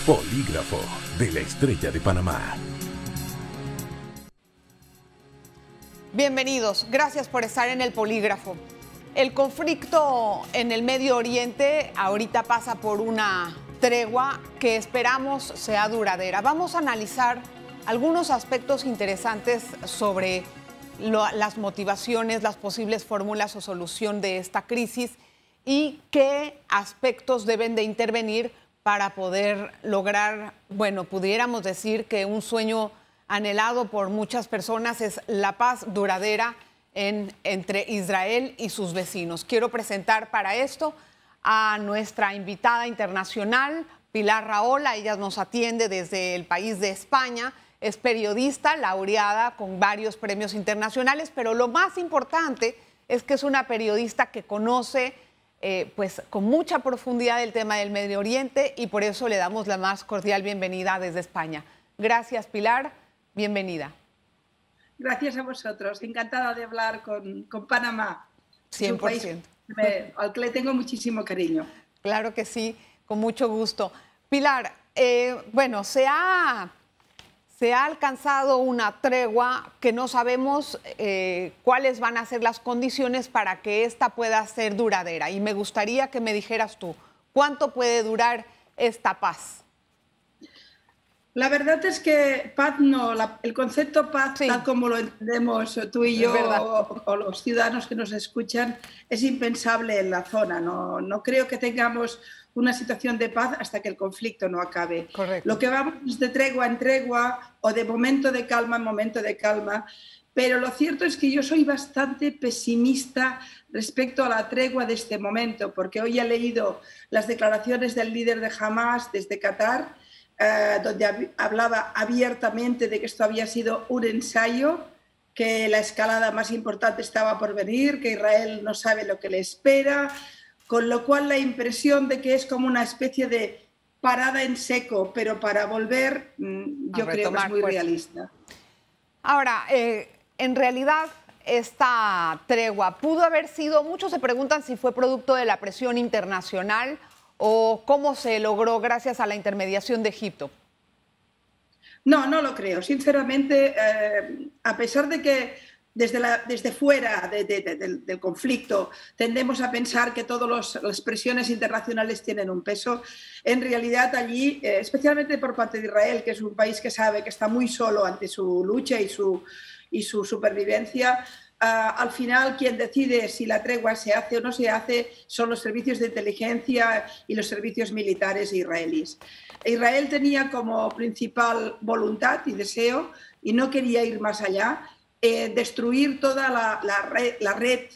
Polígrafo de la Estrella de Panamá. Bienvenidos, gracias por estar en el Polígrafo. El conflicto en el Medio Oriente ahorita pasa por una tregua que esperamos sea duradera. Vamos a analizar algunos aspectos interesantes sobre las motivaciones, las posibles fórmulas o solución de esta crisis y qué aspectos deben de intervenir para poder lograr, bueno, pudiéramos decir que un sueño anhelado por muchas personas es la paz duradera entre Israel y sus vecinos. Quiero presentar para esto a nuestra invitada internacional, Pilar Rahola. Ella nos atiende desde el país de España. Es periodista, laureada con varios premios internacionales, pero lo más importante es que es una periodista que conoce pues con mucha profundidad el tema del Medio Oriente y por eso le damos la más cordial bienvenida desde España. Gracias, Pilar. Bienvenida. Gracias a vosotros. Encantada de hablar con Panamá. 100%. Un país al que le tengo muchísimo cariño. Claro que sí, con mucho gusto. Pilar, bueno, se ha alcanzado una tregua que no sabemos cuáles van a ser las condiciones para que esta pueda ser duradera. Y me gustaría que me dijeras tú, ¿cuánto puede durar esta paz? La verdad es que paz no, el concepto paz, sí, tal como lo entendemos tú y yo o los ciudadanos que nos escuchan, es impensable en la zona. No creo que tengamos una situación de paz hasta que el conflicto no acabe. Correcto. Lo que vamos es de tregua en tregua o de momento de calma en momento de calma, pero lo cierto es que yo soy bastante pesimista respecto a la tregua de este momento, porque hoy he leído las declaraciones del líder de Hamas desde Qatar, donde hablaba abiertamente de que esto había sido un ensayo, que la escalada más importante estaba por venir, que Israel no sabe lo que le espera, con lo cual la impresión de que es como una especie de parada en seco, pero para volver, yo creo que es muy realista. Ahora, en realidad, esta tregua pudo haber sido, muchos se preguntan si fue producto de la presión internacional o cómo se logró gracias a la intermediación de Egipto. No lo creo. Sinceramente, a pesar de que desde fuera del conflicto tendemos a pensar que todas las presiones internacionales tienen un peso, en realidad allí, especialmente por parte de Israel, que es un país que sabe que está muy solo ante su lucha y su supervivencia, al final quien decide si la tregua se hace o no se hace son los servicios de inteligencia y los servicios militares israelíes. Israel tenía como principal voluntad y deseo, y no quería ir más allá, destruir toda la red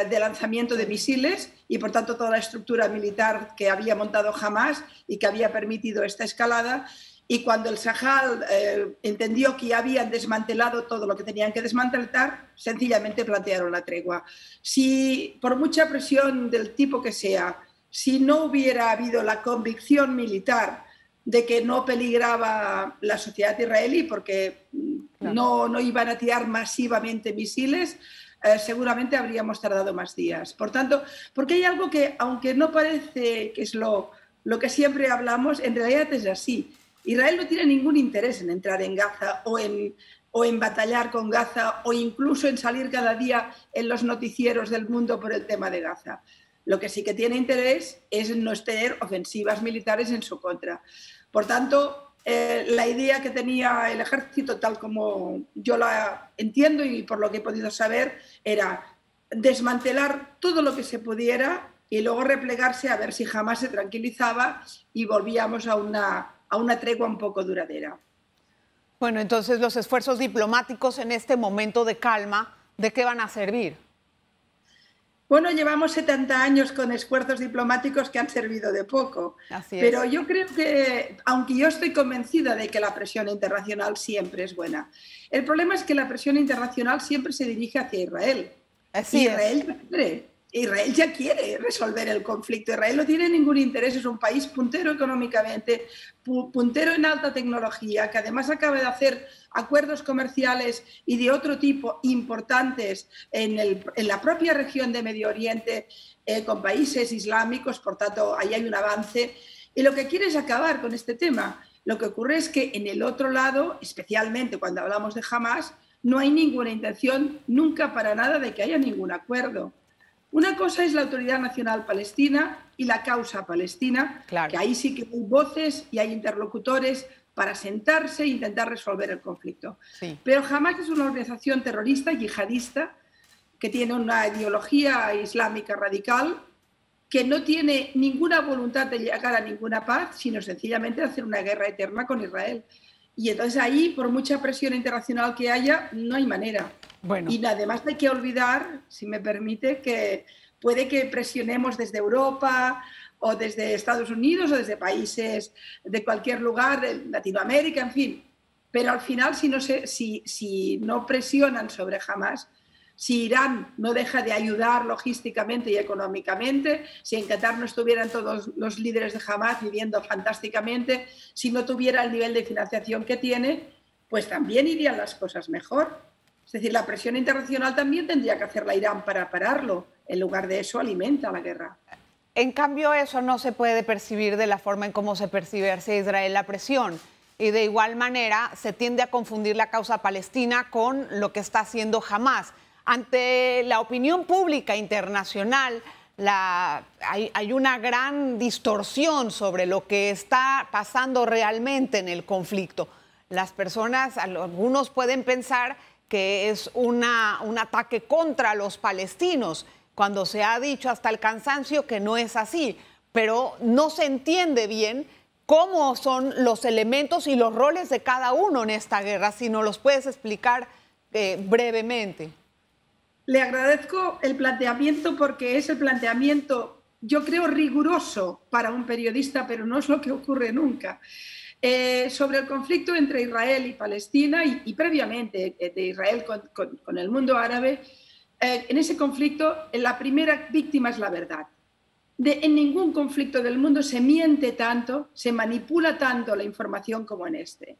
de lanzamiento de misiles y por tanto toda la estructura militar que había montado Hamas y que había permitido esta escalada. Y cuando el Sahel entendió que ya habían desmantelado todo lo que tenían que desmantelar, sencillamente plantearon la tregua. Si por mucha presión del tipo que sea, si no hubiera habido la convicción militar de que no peligraba la sociedad israelí porque no iban a tirar masivamente misiles, seguramente habríamos tardado más días. Por tanto, porque hay algo que, aunque no parece que es lo que siempre hablamos, en realidad es así. Israel no tiene ningún interés en entrar en Gaza o en batallar con Gaza o incluso en salir cada día en los noticieros del mundo por el tema de Gaza. Lo que sí que tiene interés es en no tener ofensivas militares en su contra. Por tanto, la idea que tenía el ejército, tal como yo la entiendo y por lo que he podido saber, era desmantelar todo lo que se pudiera y luego replegarse a ver si jamás se tranquilizaba y volvíamos a una tregua un poco duradera. Bueno, entonces los esfuerzos diplomáticos en este momento de calma, ¿de qué van a servir? Bueno, llevamos 70 años con esfuerzos diplomáticos que han servido de poco. Así es. Pero yo creo que, aunque yo estoy convencida de que la presión internacional siempre es buena, el problema es que la presión internacional siempre se dirige hacia Israel. Así es. Israel ya quiere resolver el conflicto. Israel no tiene ningún interés, es un país puntero económicamente, puntero en alta tecnología, que además acaba de hacer acuerdos comerciales y de otro tipo importantes en la propia región de Medio Oriente con países islámicos, por tanto, ahí hay un avance. Y lo que quiere es acabar con este tema. Lo que ocurre es que en el otro lado, especialmente cuando hablamos de Hamás, no hay ninguna intención nunca para nada de que haya ningún acuerdo. Una cosa es la Autoridad Nacional Palestina y la causa palestina, claro, que ahí sí que hay voces y hay interlocutores para sentarse e intentar resolver el conflicto. Sí. Pero Hamás es una organización terrorista, yihadista, que tiene una ideología islámica radical, que no tiene ninguna voluntad de llegar a ninguna paz, sino sencillamente de hacer una guerra eterna con Israel. Y entonces ahí, por mucha presión internacional que haya, no hay manera. Bueno. Y además hay que olvidar, si me permite, que puede que presionemos desde Europa o desde Estados Unidos o desde países de cualquier lugar, de Latinoamérica, en fin. Pero al final, si no presionan sobre Hamás, si Irán no deja de ayudar logísticamente y económicamente, si en Qatar no estuvieran todos los líderes de Hamás viviendo fantásticamente, si no tuviera el nivel de financiación que tiene, pues también irían las cosas mejor. Es decir, la presión internacional también tendría que hacerla Irán para pararlo. En lugar de eso, alimenta la guerra. En cambio, eso no se puede percibir de la forma en cómo se percibe hacia Israel la presión. Y de igual manera, se tiende a confundir la causa palestina con lo que está haciendo Hamás. Ante la opinión pública internacional, hay una gran distorsión sobre lo que está pasando realmente en el conflicto. Las personas, algunos pueden pensar que es un ataque contra los palestinos, cuando se ha dicho hasta el cansancio que no es así, pero no se entiende bien cómo son los elementos y los roles de cada uno en esta guerra, si nos los puedes explicar brevemente. Le agradezco el planteamiento porque es el planteamiento, yo creo, riguroso para un periodista, pero no es lo que ocurre nunca. Sobre el conflicto entre Israel y Palestina y previamente de Israel con el mundo árabe, en ese conflicto la primera víctima es la verdad. En ningún conflicto del mundo se miente tanto, se manipula tanto la información como en este.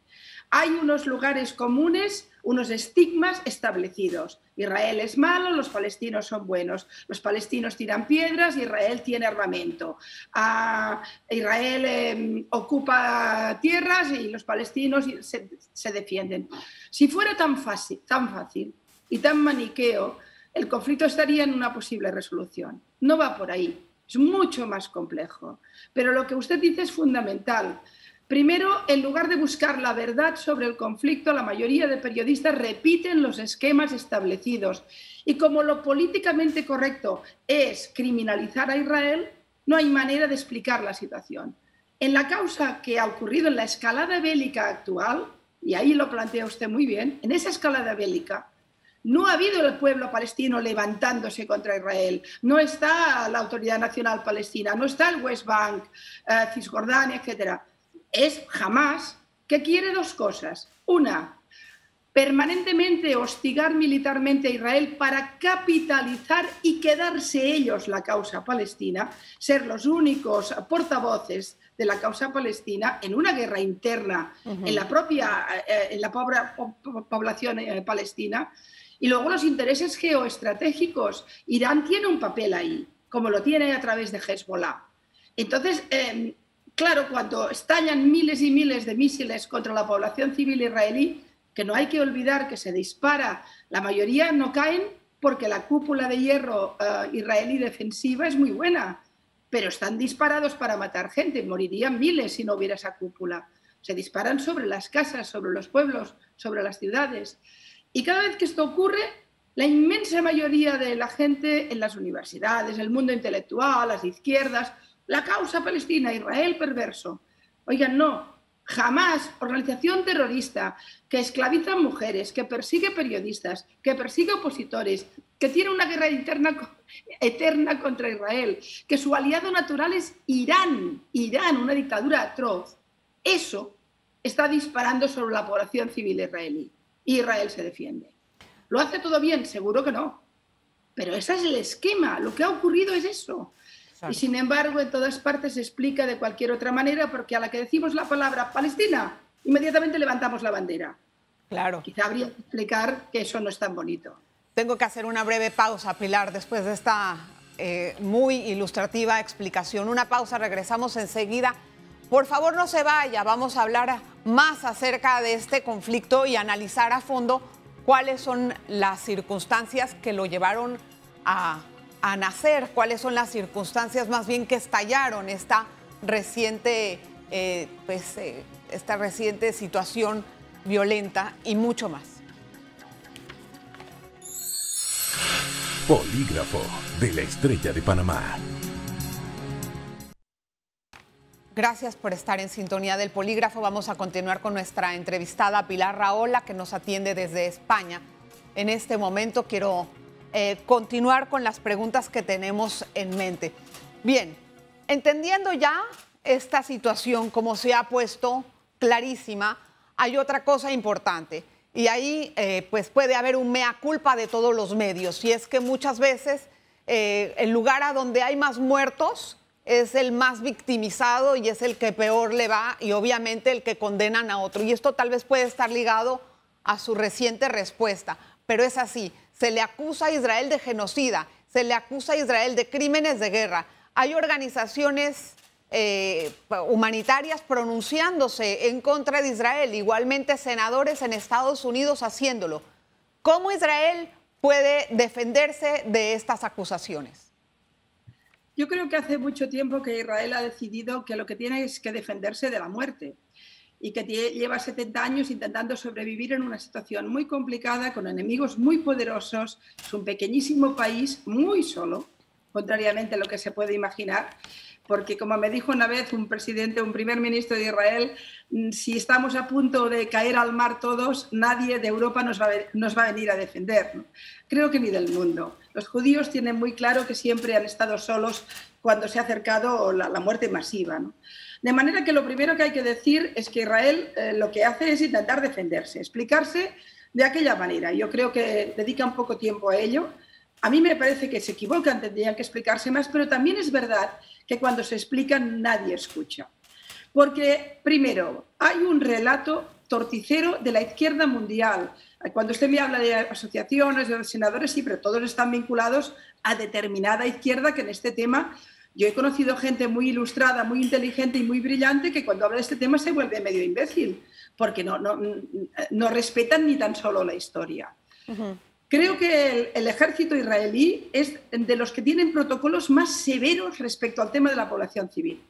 Hay unos lugares comunes, unos estigmas establecidos. Israel es malo, los palestinos son buenos. Los palestinos tiran piedras, Israel tiene armamento. Israel ocupa tierras y los palestinos se defienden. Si fuera tan fácil y tan maniqueo, el conflicto estaría en una posible resolución. No va por ahí, es mucho más complejo. Pero lo que usted dice es fundamental. Primero, en lugar de buscar la verdad sobre el conflicto, la mayoría de periodistas repiten los esquemas establecidos. Y como lo políticamente correcto es criminalizar a Israel, no hay manera de explicar la situación. En la causa que ha ocurrido en la escalada bélica actual, y ahí lo plantea usted muy bien, en esa escalada bélica no ha habido el pueblo palestino levantándose contra Israel, no está la Autoridad Nacional Palestina, no está el West Bank, Cisjordania, etcétera. Es Hamás, que quiere dos cosas. Una, permanentemente hostigar militarmente a Israel para capitalizar y quedarse ellos la causa palestina, ser los únicos portavoces de la causa palestina en una guerra interna en la pobre población palestina. Y luego los intereses geoestratégicos. Irán tiene un papel ahí, como lo tiene a través de Hezbollah. Entonces, claro, cuando estallan miles y miles de misiles contra la población civil israelí, que no hay que olvidar que se dispara, la mayoría no caen porque la cúpula de hierro israelí defensiva es muy buena, pero están disparados para matar gente, morirían miles si no hubiera esa cúpula. Se disparan sobre las casas, sobre los pueblos, sobre las ciudades. Y cada vez que esto ocurre, la inmensa mayoría de la gente en las universidades, el mundo intelectual, las izquierdas, la causa palestina, Israel perverso. Oigan, no, jamás, organización terrorista que esclaviza a mujeres, que persigue periodistas, que persigue opositores, que tiene una guerra eterna contra Israel, que su aliado natural es Irán, una dictadura atroz. Eso está disparando sobre la población civil israelí. Y Israel se defiende. ¿Lo hace todo bien? Seguro que no. Pero ese es el esquema. Lo que ha ocurrido es eso. Exacto. Y sin embargo, en todas partes se explica de cualquier otra manera, porque a la que decimos la palabra Palestina, inmediatamente levantamos la bandera. Claro. Quizá habría que explicar que eso no es tan bonito. Tengo que hacer una breve pausa, Pilar, después de esta muy ilustrativa explicación. Una pausa, regresamos enseguida Por favor, no se vaya, vamos a hablar más acerca de este conflicto y analizar a fondo cuáles son las circunstancias que lo llevaron a nacer, cuáles son las circunstancias más bien que estallaron esta reciente situación violenta y mucho más. Polígrafo de la Estrella de Panamá. Gracias por estar en sintonía del Polígrafo. Vamos a continuar con nuestra entrevistada Pilar Rahola, que nos atiende desde España. En este momento quiero continuar con las preguntas que tenemos en mente. Bien, entendiendo ya esta situación como se ha puesto clarísima, hay otra cosa importante y ahí pues puede haber un mea culpa de todos los medios, y es que muchas veces el lugar a donde hay más muertos es el más victimizado y es el que peor le va, y obviamente el que condenan a otro. Y esto tal vez puede estar ligado a su reciente respuesta, pero es así. Se le acusa a Israel de genocida, se le acusa a Israel de crímenes de guerra. Hay organizaciones humanitarias pronunciándose en contra de Israel, igualmente senadores en Estados Unidos haciéndolo. ¿Cómo Israel puede defenderse de estas acusaciones? Yo creo que hace mucho tiempo que Israel ha decidido que lo que tiene es que defenderse de la muerte y que lleva 70 años intentando sobrevivir en una situación muy complicada, con enemigos muy poderosos. Es un pequeñísimo país, muy solo, contrariamente a lo que se puede imaginar, porque como me dijo una vez un primer ministro de Israel, si estamos a punto de caer al mar todos, nadie de Europa nos va a venir a defender, ¿no? Creo que ni del mundo. Los judíos tienen muy claro que siempre han estado solos cuando se ha acercado la muerte masiva, ¿no? De manera que lo primero que hay que decir es que Israel lo que hace es intentar defenderse, explicarse de aquella manera. Yo creo que dedican poco tiempo a ello. A mí me parece que se equivocan, tendrían que explicarse más, pero también es verdad que cuando se explican nadie escucha. Porque, primero, hay un relato torticero de la izquierda mundial. Cuando usted me habla de asociaciones, de senadores, sí, pero todos están vinculados a determinada izquierda que en este tema... Yo he conocido gente muy ilustrada, muy inteligente y muy brillante que cuando habla de este tema se vuelve medio imbécil, porque no respetan ni tan solo la historia. Uh-huh. Creo que el ejército israelí es de los que tienen protocolos más severos respecto al tema de la población civil.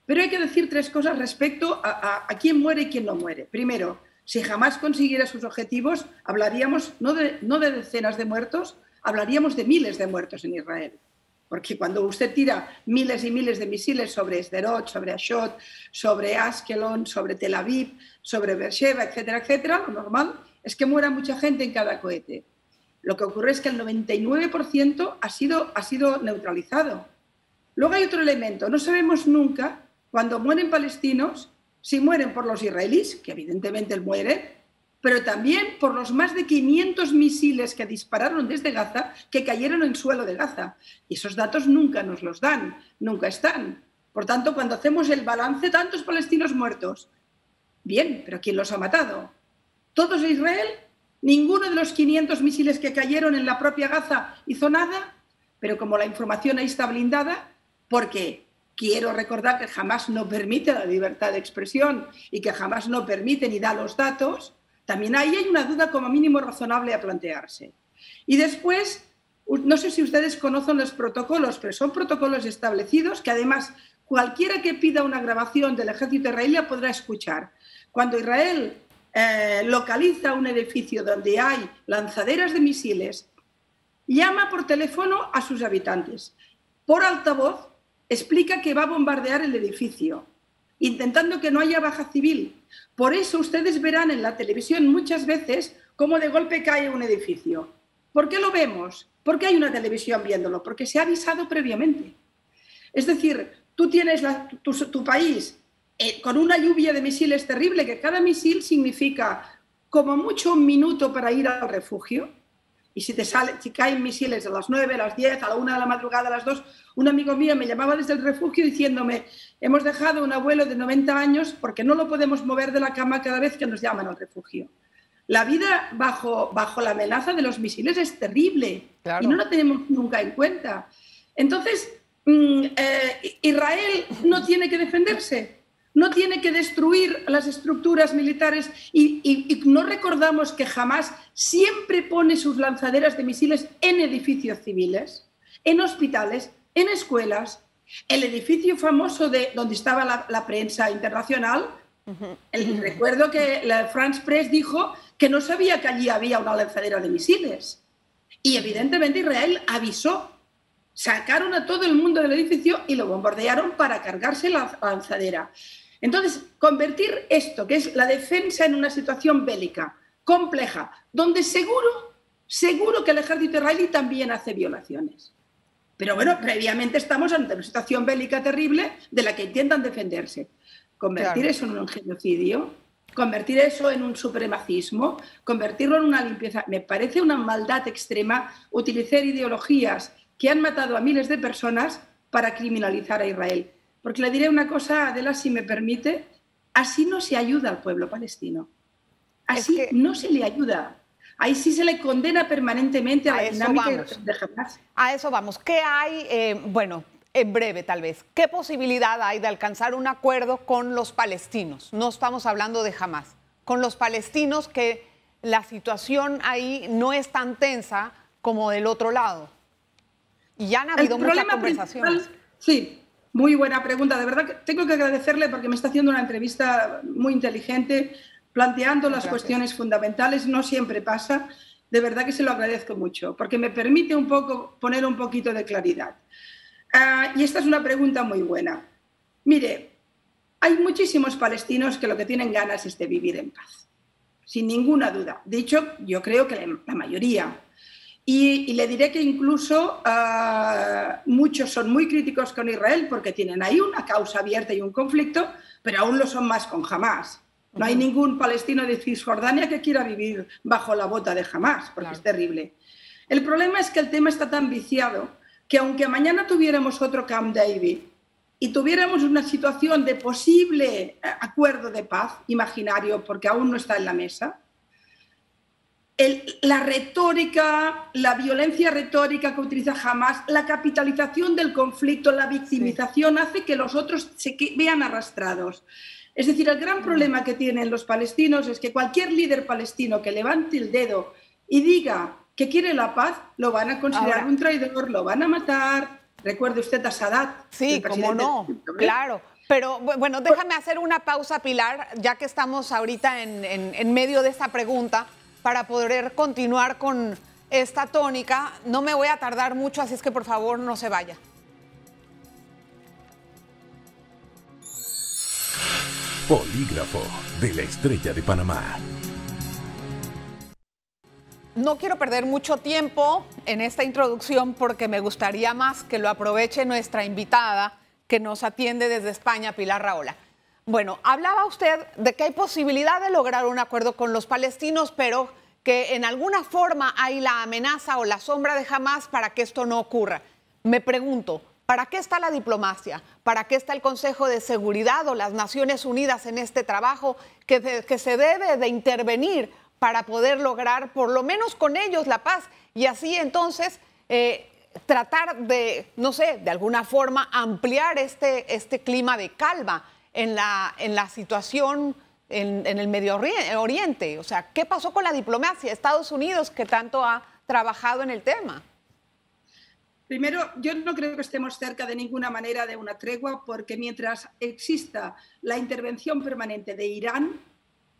Pero hay que decir tres cosas respecto a quién muere y quién no muere. Primero, si jamás consiguiera sus objetivos, hablaríamos no de decenas de muertos, hablaríamos de miles de muertos en Israel. Porque cuando usted tira miles y miles de misiles sobre Sderot, sobre Ashdod, sobre Ashkelon, sobre Tel Aviv, sobre Beersheba, etcétera, etcétera, lo normal es que muera mucha gente en cada cohete. Lo que ocurre es que el 99% ha sido neutralizado. Luego hay otro elemento. No sabemos nunca, cuando mueren palestinos, si mueren por los israelíes, que evidentemente él muere, pero también por los más de 500 misiles que dispararon desde Gaza, que cayeron en suelo de Gaza. Y esos datos nunca nos los dan, nunca están. Por tanto, cuando hacemos el balance, tantos palestinos muertos. Bien, pero ¿quién los ha matado? ¿Todos de Israel? ¿Ninguno de los 500 misiles que cayeron en la propia Gaza hizo nada? Pero como la información ahí está blindada, porque quiero recordar que jamás no permite la libertad de expresión y que jamás no permite ni da los datos, también ahí hay una duda como mínimo razonable a plantearse. Y después, no sé si ustedes conocen los protocolos, pero son protocolos establecidos que además cualquiera que pida una grabación del ejército israelí podrá escuchar. Cuando Israel localiza un edificio donde hay lanzaderas de misiles, llama por teléfono a sus habitantes. Por altavoz explica que va a bombardear el edificio, intentando que no haya baja civil. Por eso ustedes verán en la televisión muchas veces cómo de golpe cae un edificio. ¿Por qué lo vemos? ¿Por qué hay una televisión viéndolo? Porque se ha avisado previamente. Es decir, tú tienes tu país con una lluvia de misiles terrible, que cada misil significa como mucho un minuto para ir al refugio. Y si caen misiles a las 9, a las 10, a la 1 de la madrugada, a las 2, un amigo mío me llamaba desde el refugio diciéndome: hemos dejado un abuelo de 90 años porque no lo podemos mover de la cama cada vez que nos llaman al refugio. La vida bajo la amenaza de los misiles es terrible, claro, y no la tenemos nunca en cuenta. Entonces, Israel no tiene que defenderse. no tiene que destruir las estructuras militares y no recordamos que Hamás siempre pone sus lanzaderas de misiles en edificios civiles, en hospitales, en escuelas. El edificio famoso de donde estaba la prensa internacional, recuerdo que la France Press dijo que no sabía que allí había una lanzadera de misiles. Y evidentemente Israel avisó. Sacaron a todo el mundo del edificio y lo bombardearon para cargarse la lanzadera. Entonces, convertir esto, que es la defensa en una situación bélica, compleja, donde seguro que el ejército israelí también hace violaciones. Pero bueno, previamente estamos ante una situación bélica terrible de la que intentan defenderse. Convertir eso en un genocidio, convertir eso en un supremacismo, convertirlo en una limpieza, me parece una maldad extrema utilizar ideologías que han matado a miles de personas para criminalizar a Israel. Porque le diré una cosa, Adela, si me permite, así no se ayuda al pueblo palestino. Así no se le ayuda. Ahí sí se le condena permanentemente a la dinámica de Hamás. A eso vamos. ¿Qué hay, bueno, en breve tal vez, qué posibilidad hay de alcanzar un acuerdo con los palestinos? No estamos hablando de Hamás. Con los palestinos, que la situación ahí no es tan tensa como del otro lado. Y ya han habido muchas conversaciones. Sí, muy buena pregunta. De verdad que tengo que agradecerle porque me está haciendo una entrevista muy inteligente, planteando las cuestiones fundamentales. No siempre pasa. De verdad que se lo agradezco mucho, porque me permite un poco poner un poquito de claridad. Y esta es una pregunta muy buena. Mire, hay muchísimos palestinos que lo que tienen ganas es de vivir en paz, sin ninguna duda. De hecho, yo creo que la mayoría. Y le diré que incluso muchos son muy críticos con Israel porque tienen ahí una causa abierta y un conflicto, pero aún lo son más con Hamás. No hay ningún palestino de Cisjordania que quiera vivir bajo la bota de Hamás, porque es terrible. El problema es que el tema está tan viciado que aunque mañana tuviéramos otro Camp David y tuviéramos una situación de posible acuerdo de paz imaginario, porque aún no está en la mesa, la retórica, la violencia retórica que utiliza Hamás, la capitalización del conflicto, la victimización hace que los otros se vean arrastrados. Es decir, el gran problema que tienen los palestinos es que cualquier líder palestino que levante el dedo y diga que quiere la paz, lo van a considerar un traidor, lo van a matar. Recuerde usted a Sadat. Sí, cómo no, claro. Pero bueno, déjame hacer una pausa, Pilar, ya que estamos ahorita en medio de esta pregunta, para poder continuar con esta tónica. No me voy a tardar mucho, así es que por favor no se vaya. Polígrafo de la Estrella de Panamá. No quiero perder mucho tiempo en esta introducción porque me gustaría más que lo aproveche nuestra invitada que nos atiende desde España, Pilar Rahola. Bueno, hablaba usted de que hay posibilidad de lograr un acuerdo con los palestinos, pero que en alguna forma hay la amenaza o la sombra de Hamás para que esto no ocurra. Me pregunto, ¿para qué está la diplomacia? ¿Para qué está el Consejo de Seguridad o las Naciones Unidas en este trabajo que se debe de intervenir para poder lograr por lo menos con ellos la paz? Y así entonces tratar de, no sé, de alguna forma ampliar este clima de calma en la situación en el Medio Oriente. O sea, ¿qué pasó con la diplomacia? Estados Unidos, que tanto ha trabajado en el tema. Primero, yo no creo que estemos cerca de ninguna manera de una tregua, porque mientras exista la intervención permanente de Irán,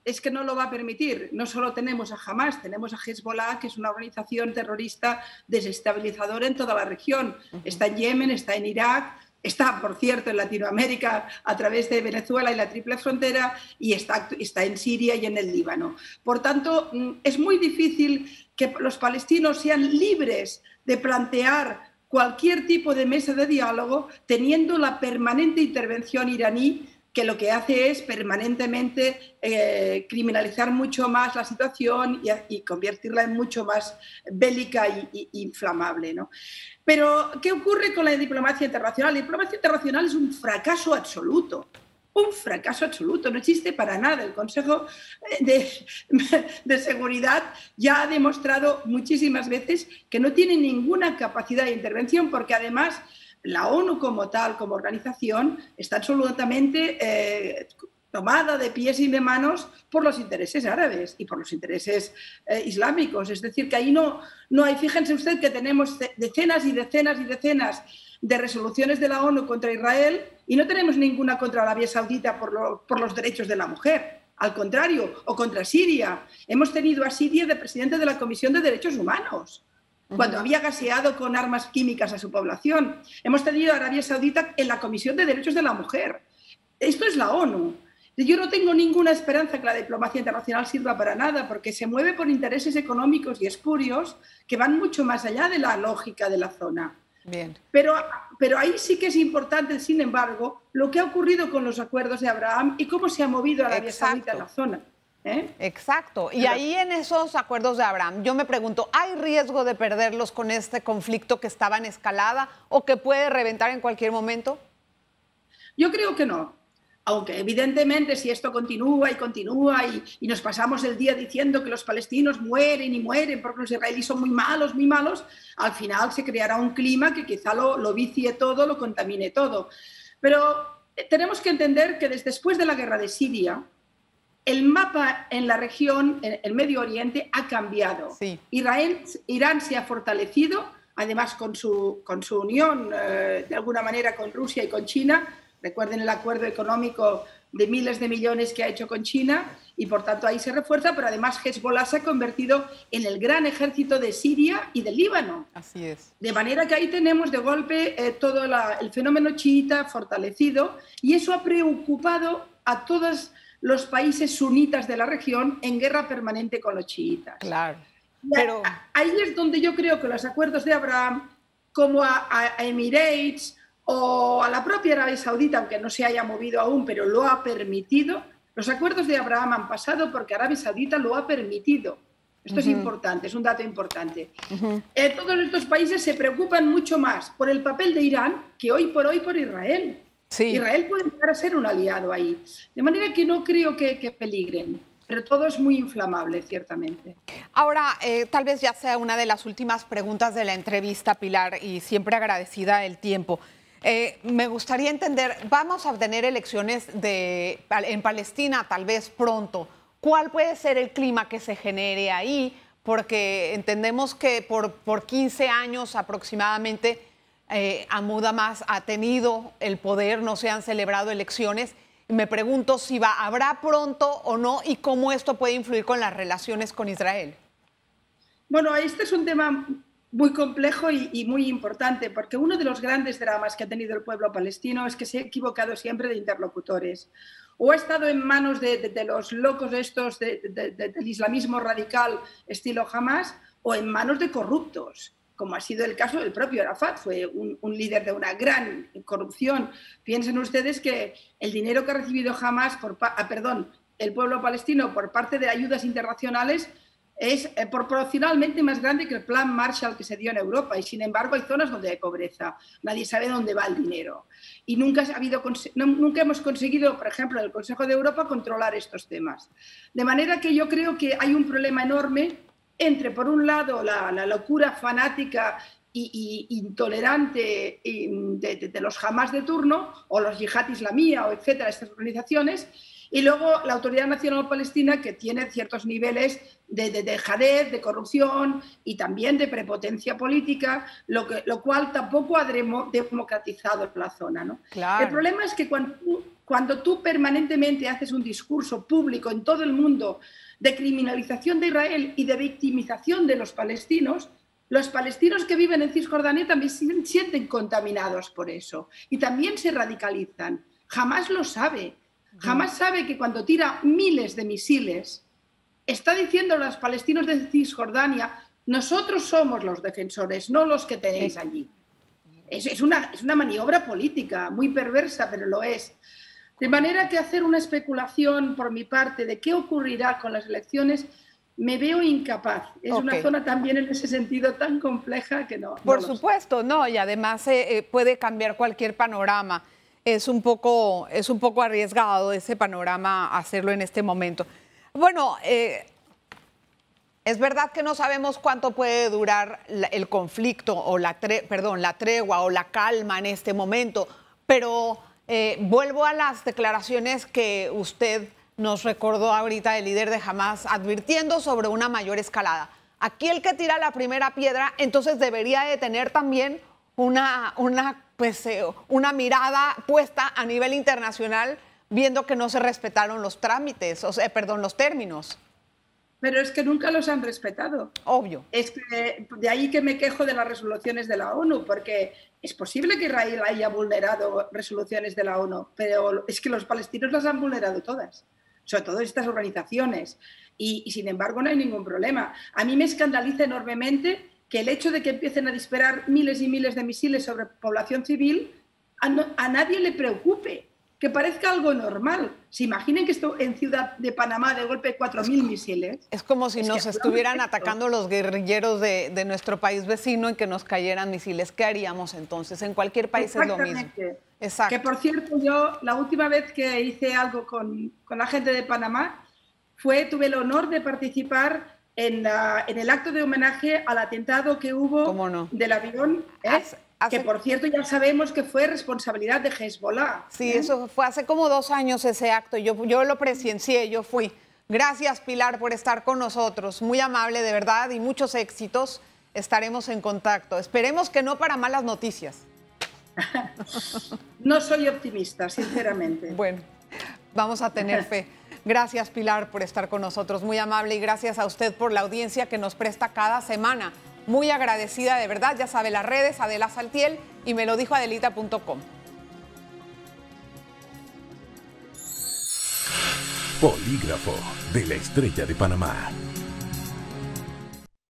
es que no lo va a permitir. No solo tenemos a Hamás, tenemos a Hezbollah, que es una organización terrorista desestabilizadora en toda la región. Está en Yemen, está en Irak, está, por cierto, en Latinoamérica a través de Venezuela y la Triple Frontera, y está en Siria y en el Líbano. Por tanto, es muy difícil que los palestinos sean libres de plantear cualquier tipo de mesa de diálogo teniendo la permanente intervención iraní, que lo que hace es permanentemente criminalizar mucho más la situación y convertirla en mucho más bélica y inflamable, ¿no? Pero, ¿qué ocurre con la diplomacia internacional? La diplomacia internacional es un fracaso absoluto. Un fracaso absoluto, no existe para nada. El Consejo de Seguridad ya ha demostrado muchísimas veces que no tiene ninguna capacidad de intervención, porque además la ONU como tal, como organización, está absolutamente tomada de pies y de manos por los intereses árabes y por los intereses islámicos. Es decir, que ahí no hay, fíjense usted que tenemos decenas y decenas y decenas de resoluciones de la ONU contra Israel y no tenemos ninguna contra Arabia Saudita por los derechos de la mujer. Al contrario, o contra Siria. Hemos tenido a Siria de presidente de la Comisión de Derechos Humanos, cuando había gaseado con armas químicas a su población. Hemos tenido a Arabia Saudita en la Comisión de Derechos de la Mujer. Esto es la ONU. Yo no tengo ninguna esperanza que la diplomacia internacional sirva para nada, porque se mueve por intereses económicos y espurios que van mucho más allá de la lógica de la zona. Bien. Pero ahí sí que es importante, sin embargo, lo que ha ocurrido con los acuerdos de Abraham y cómo se ha movido Arabia Saudita en la zona. Exacto. Y ahí en esos acuerdos de Abraham, yo me pregunto, ¿hay riesgo de perderlos con este conflicto que estaba en escalada o que puede reventar en cualquier momento? Yo creo que no. Aunque evidentemente si esto continúa y continúa y nos pasamos el día diciendo que los palestinos mueren y mueren porque los israelíes son muy malos, al final se creará un clima que quizá lo vicie todo, lo contamine todo. Pero tenemos que entender que después de la guerra de Siria, el mapa en la región, en el Medio Oriente, ha cambiado. Sí. Irán se ha fortalecido, además con su unión, de alguna manera, con Rusia y con China. Recuerden el acuerdo económico de miles de millones que ha hecho con China y, por tanto, ahí se refuerza, pero además Hezbollah se ha convertido en el gran ejército de Siria y del Líbano. Así es. De manera que ahí tenemos de golpe todo el fenómeno chiita fortalecido y eso ha preocupado a todos los países sunitas de la región en guerra permanente con los chiitas. Claro. Pero ahí es donde yo creo que los acuerdos de Abraham, como a Emirates o a la propia Arabia Saudita, aunque no se haya movido aún, pero lo ha permitido. Los acuerdos de Abraham han pasado porque Arabia Saudita lo ha permitido. Esto es importante, es un dato importante. Todos estos países se preocupan mucho más por el papel de Irán que hoy por Israel. Sí. Israel puede llegar a ser un aliado ahí. De manera que no creo que peligren. Pero todo es muy inflamable, ciertamente. Ahora, tal vez ya sea una de las últimas preguntas de la entrevista, Pilar, y siempre agradecida el tiempo. Me gustaría entender, vamos a tener elecciones en Palestina tal vez pronto. ¿Cuál puede ser el clima que se genere ahí? Porque entendemos que por 15 años aproximadamente Mahmoud Abbas ha tenido el poder, no se han celebrado elecciones. Me pregunto si habrá pronto o no y cómo esto puede influir con las relaciones con Israel. Bueno, este es un tema muy complejo y muy importante, porque uno de los grandes dramas que ha tenido el pueblo palestino es que se ha equivocado siempre de interlocutores. O ha estado en manos de los locos estos del islamismo radical estilo Hamas, o en manos de corruptos, como ha sido el caso del propio Arafat, fue un líder de una gran corrupción. Piensen ustedes que el dinero que ha recibido Hamas, el pueblo palestino por parte de ayudas internacionales es proporcionalmente más grande que el plan Marshall que se dio en Europa y, sin embargo, hay zonas donde hay pobreza. Nadie sabe dónde va el dinero. Y nunca hemos conseguido, por ejemplo, en el Consejo de Europa, controlar estos temas. De manera que yo creo que hay un problema enorme entre, por un lado, la locura fanática e intolerante de los Hamas de turno, o los Yihad Islamía, o etcétera, estas organizaciones, y luego la Autoridad Nacional Palestina, que tiene ciertos niveles de dejadez, de corrupción y también de prepotencia política, lo cual tampoco ha democratizado la zona, ¿no? Claro. El problema es que cuando tú permanentemente haces un discurso público en todo el mundo de criminalización de Israel y de victimización de los palestinos que viven en Cisjordania también se sienten contaminados por eso y también se radicalizan. Jamás lo sabe. Jamás sabe que cuando tira miles de misiles está diciendo a los palestinos de Cisjordania: nosotros somos los defensores, no los que tenéis allí. Es una maniobra política muy perversa, pero lo es. De manera que hacer una especulación por mi parte de qué ocurrirá con las elecciones me veo incapaz. Es una zona también en ese sentido tan compleja que no. Por supuesto, no, y además puede cambiar cualquier panorama. Es un poco arriesgado ese panorama hacerlo en este momento. Bueno, Es verdad que no sabemos cuánto puede durar el conflicto o la tregua o la calma en este momento, pero vuelvo a las declaraciones que usted nos recordó ahorita del líder de Hamás advirtiendo sobre una mayor escalada. Aquí el que tira la primera piedra entonces debería de tener también una mirada puesta a nivel internacional, viendo que no se respetaron los trámites, los términos. Pero es que nunca los han respetado. Obvio. Es que de ahí que me quejo de las resoluciones de la ONU, porque es posible que Israel haya vulnerado resoluciones de la ONU, pero es que los palestinos las han vulnerado todas, sobre todo estas organizaciones, y sin embargo no hay ningún problema. A mí me escandaliza enormemente que el hecho de que empiecen a disparar miles y miles de misiles sobre población civil a nadie le preocupe, que parezca algo normal. ¿Se imaginen que esto en Ciudad de Panamá de golpe 4.000 misiles? Es como si nos estuvieran atacando los guerrilleros de nuestro país vecino y que nos cayeran misiles. ¿Qué haríamos entonces? En cualquier país es lo mismo. Exacto. Que por cierto, yo la última vez que hice algo con la gente de Panamá tuve el honor de participar en el acto de homenaje al atentado que hubo del avión, que por cierto ya sabemos que fue responsabilidad de Hezbollah. Sí, eso fue hace como 2 años ese acto, yo lo presencié, yo fui. Gracias, Pilar, por estar con nosotros, muy amable de verdad y muchos éxitos, estaremos en contacto. Esperemos que no para malas noticias. No soy optimista, sinceramente. Bueno, vamos a tener fe. Gracias, Pilar, por estar con nosotros, muy amable, y gracias a usted por la audiencia que nos presta cada semana. Muy agradecida, de verdad, ya sabe las redes, Adela Saltiel y melodijoadelita.com. Polígrafo de la Estrella de Panamá.